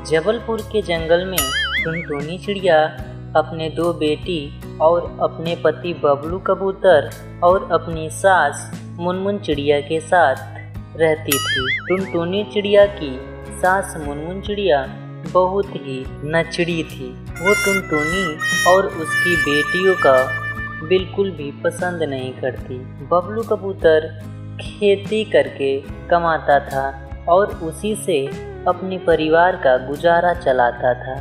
जबलपुर के जंगल में टुनटुनी चिड़िया अपने दो बेटी और अपने पति बबलू कबूतर और अपनी सास मुनमुन चिड़िया के साथ रहती थी। टुनटुनी चिड़िया की सास मुनमुन चिड़िया बहुत ही नचड़ी थी। वो टुनटुनी और उसकी बेटियों का बिल्कुल भी पसंद नहीं करती। बबलू कबूतर खेती करके कमाता था और उसी से अपने परिवार का गुजारा चलाता था।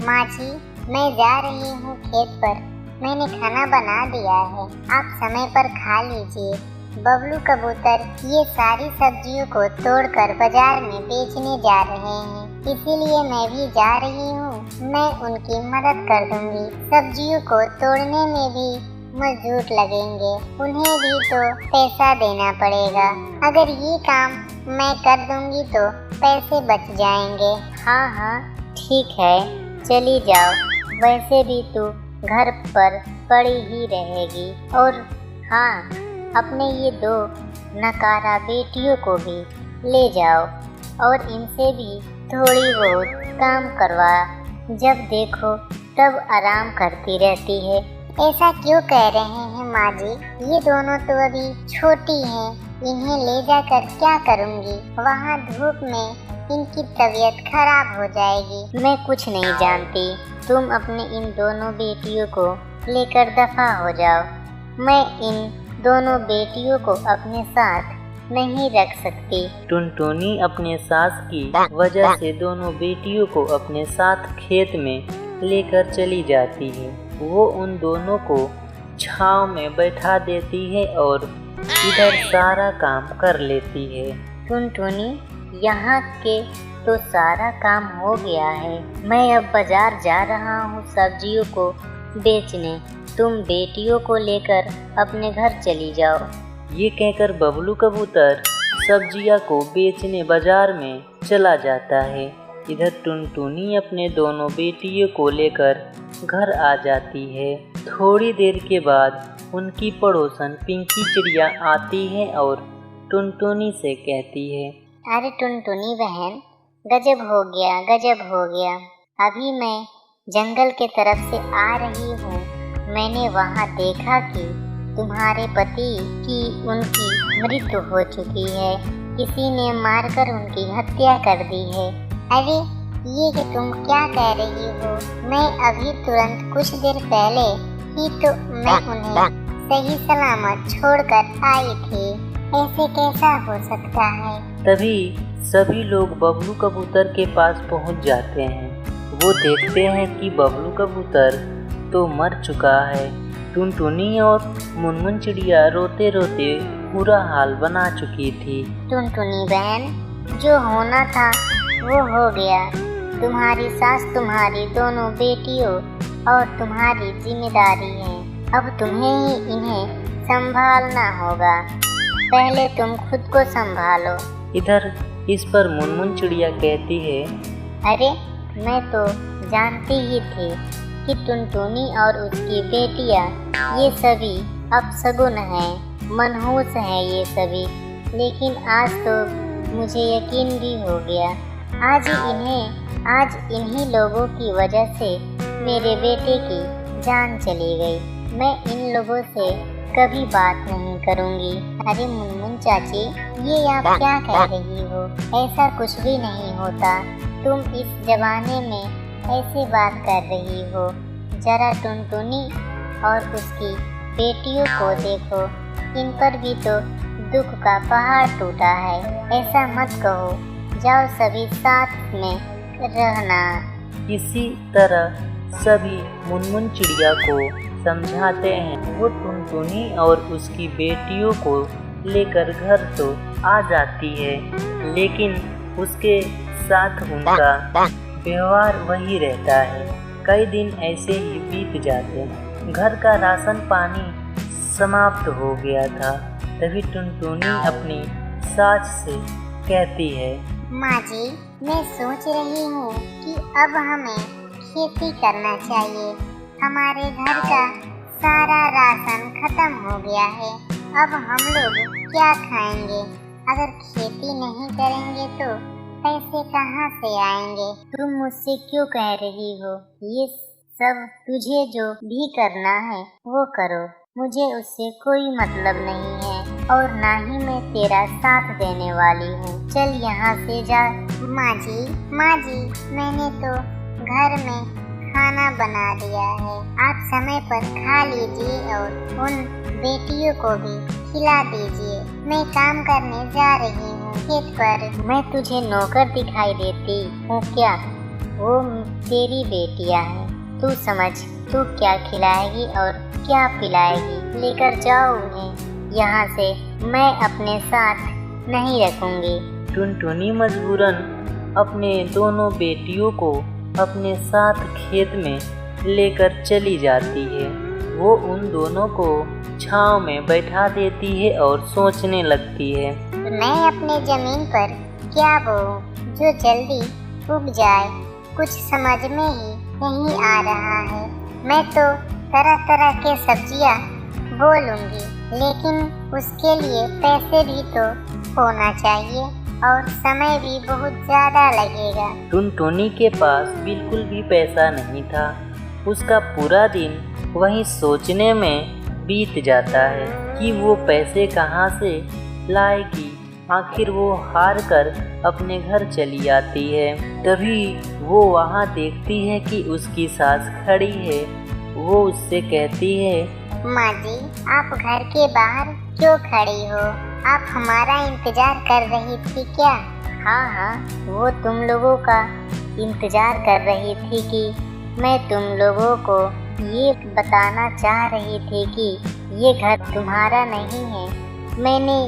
माँ जी, मैं जा रही हूँ खेत पर। मैंने खाना बना दिया है, आप समय पर खा लीजिए। बबलू कबूतर ये सारी सब्जियों को तोड़कर बाजार में बेचने जा रहे हैं, इसीलिए मैं भी जा रही हूँ। मैं उनकी मदद कर दूंगी। सब्जियों को तोड़ने में भी मजदूर लगेंगे, उन्हें भी तो पैसा देना पड़ेगा। अगर ये काम मैं कर दूंगी तो पैसे बच जाएंगे। हाँ हाँ ठीक है, चली जाओ। वैसे भी तू घर पर पड़ी ही रहेगी। और हाँ, अपने ये दो नकारा बेटियों को भी ले जाओ और इनसे भी थोड़ी बहुत काम करवा। जब देखो तब आराम करती रहती है। ऐसा क्यों कह रहे हैं माँ जी? ये दोनों तो अभी छोटी हैं, इन्हें ले जाकर क्या करूँगी? वहाँ धूप में इनकी तबीयत खराब हो जाएगी। मैं कुछ नहीं जानती, तुम अपने इन दोनों बेटियों को लेकर दफा हो जाओ। मैं इन दोनों बेटियों को अपने साथ नहीं रख सकती। टुनटुनी अपने सास की वजह से दोनों बेटियों को अपने साथ खेत में लेकर चली जाती है। वो उन दोनों को छांव में बैठा देती है और इधर सारा काम कर लेती है। टुनटुनी, यहाँ के तो सारा काम हो गया है। मैं अब बाजार जा रहा हूँ सब्जियों को बेचने। तुम बेटियों को लेकर अपने घर चली जाओ। ये कहकर बबलू कबूतर सब्जियां को बेचने बाजार में चला जाता है। इधर टुनटुनी अपने दोनों बेटियों को लेकर घर आ जाती है। थोड़ी देर के बाद उनकी पड़ोसन पिंकी चिड़िया आती है और टुनटुनी से कहती है, अरे टुनटुनी बहन, गजब हो गया, गजब हो गया। अभी मैं जंगल के तरफ से आ रही हूँ। मैंने वहाँ देखा कि तुम्हारे पति की उनकी मृत्यु हो चुकी है। किसी ने मारकर उनकी हत्या कर दी है। अरे ये कि तुम क्या कह रही हो? मैं अभी तुरंत कुछ देर पहले ही तो मैं उन्हें सही सलामत छोड़कर आई थी। ऐसे कैसा हो सकता है? तभी सभी लोग बबलू कबूतर के पास पहुंच जाते हैं। वो देखते हैं कि बबलू कबूतर तो मर चुका है। टुनटुनी और मुनमुन चिड़िया रोते रोते बुरा हाल बना चुकी थी। टुनटुनी बहन, जो होना था वो हो गया। तुम्हारी सास तुम्हारी दोनों बेटियों और तुम्हारी जिम्मेदारी है। अब तुम्हें ही इन्हें संभालना होगा। पहले तुम खुद को संभालो। इधर इस पर मुनमुन चिड़िया कहती है, अरे मैं तो जानती ही थी कि टुनटुनी और उसकी बेटियां ये सभी अपशगुन हैं, मनहूस हैं ये सभी। लेकिन आज तो मुझे यकीन भी हो गया। आज इन्हीं लोगों की वजह से मेरे बेटे की जान चली गई। मैं इन लोगों से कभी बात नहीं करूँगी। अरे मुनमुन चाची, ये आप क्या कह रही हो? ऐसा कुछ भी नहीं होता। तुम इस जमाने में ऐसी बात कर रही हो। जरा टुनटुनी और उसकी बेटियों को देखो, इन पर भी तो दुख का पहाड़ टूटा है। ऐसा मत कहो, जाओ सभी साथ में रहना। इसी तरह सभी मुनमुन चिड़िया को समझाते हैं। वो टुनटुनी और उसकी बेटियों को लेकर घर तो आ जाती है, लेकिन उसके साथ उनका व्यवहार वही रहता है। कई दिन ऐसे ही बीत जाते हैं। घर का राशन पानी समाप्त हो गया था। तभी टुनटुनी अपनी सास से कहती है, माँ जी, मैं सोच रही हूँ कि अब हमें खेती करना चाहिए। हमारे घर का सारा राशन खत्म हो गया है। अब हम लोग क्या खाएंगे? अगर खेती नहीं करेंगे तो पैसे कहाँ से आएंगे? तुम मुझसे क्यों कह रही हो? ये सब तुझे जो भी करना है वो करो, मुझे उससे कोई मतलब नहीं है और ना ही मैं तेरा साथ देने वाली हूँ। चल यहाँ से जा। माँ जी, मैंने तो घर में खाना बना दिया है, आप समय पर खा लीजिए और उन बेटियों को भी खिला दीजिए। मैं काम करने जा रही हूँ खेत पर। मैं तुझे नौकर दिखाई देती हूँ क्या? वो तेरी बेटियाँ हैं, तू समझ तू क्या खिलाएगी और क्या पिलाएगी। लेकर जाओ उन्हें यहाँ से, मैं अपने साथ नहीं रखूँगी। टुनटुनी मजबूरन अपने दोनों बेटियों को अपने साथ खेत में लेकर चली जाती है। वो उन दोनों को छांव में बैठा देती है और सोचने लगती है, मैं अपने जमीन पर क्या बोऊं जो जल्दी उग जाए, कुछ समझ में ही नहीं आ रहा है। मैं तो तरह तरह के सब्जियां बो लूंगी, लेकिन उसके लिए पैसे भी तो होना चाहिए और समय भी बहुत ज़्यादा लगेगा। टुनटुनी के पास बिल्कुल भी पैसा नहीं था। उसका पूरा दिन वहीं सोचने में बीत जाता है कि वो पैसे कहाँ से लाएगी। आखिर वो हार कर अपने घर चली आती है। तभी वो वहाँ देखती है कि उसकी सास खड़ी है। वो उससे कहती है, माँ जी, आप घर के बाहर क्यों खड़ी हो? आप हमारा इंतजार कर रही थी क्या? हाँ, वो तुम लोगों का इंतजार कर रही थी कि मैं तुम लोगों को ये बताना चाह रही थी कि ये घर तुम्हारा नहीं है। मैंने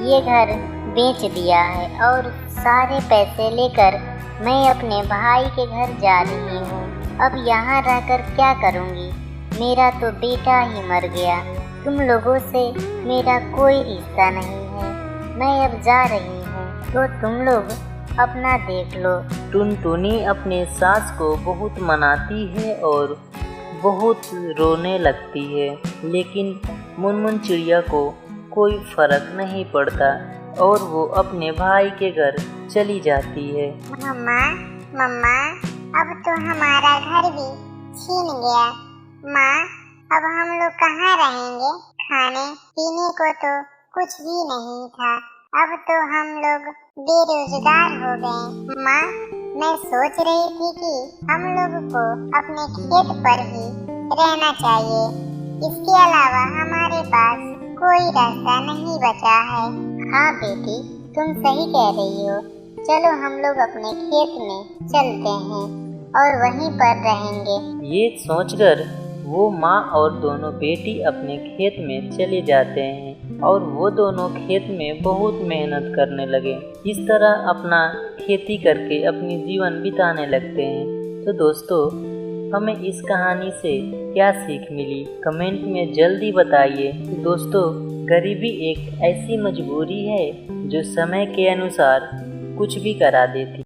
ये घर बेच दिया है और सारे पैसे लेकर मैं अपने भाई के घर जा रही हूँ। अब यहाँ रहकर क्या करूँगी? मेरा तो बेटा ही मर गया। तुम लोगों से मेरा कोई रिश्ता नहीं है। मैं अब जा रही हूँ, तो तुम लोग अपना देख लो। टुनटुनी अपने सास को बहुत मनाती है और बहुत रोने लगती है, लेकिन मुनमुन चिड़िया को कोई फर्क नहीं पड़ता और वो अपने भाई के घर चली जाती है। मम्मा, अब तो हमारा घर भी छीन गया। माँ, अब हम लोग कहाँ रहेंगे? खाने पीने को तो कुछ भी नहीं था। अब तो हम लोग बेरोजगार हो गए। माँ, मैं सोच रही थी कि हम लोग को अपने खेत पर ही रहना चाहिए। इसके अलावा हमारे पास कोई रास्ता नहीं बचा है। हाँ बेटी, तुम सही कह रही हो। चलो हम लोग अपने खेत में चलते हैं और वहीं पर रहेंगे। ये सोचकर वो माँ और दोनों बेटी अपने खेत में चले जाते हैं और वो दोनों खेत में बहुत मेहनत करने लगे। इस तरह अपना खेती करके अपनी जीवन बिताने लगते हैं। तो दोस्तों, हमें इस कहानी से क्या सीख मिली, कमेंट में जल्दी बताइए। तो दोस्तों, गरीबी एक ऐसी मजबूरी है जो समय के अनुसार कुछ भी करा देती।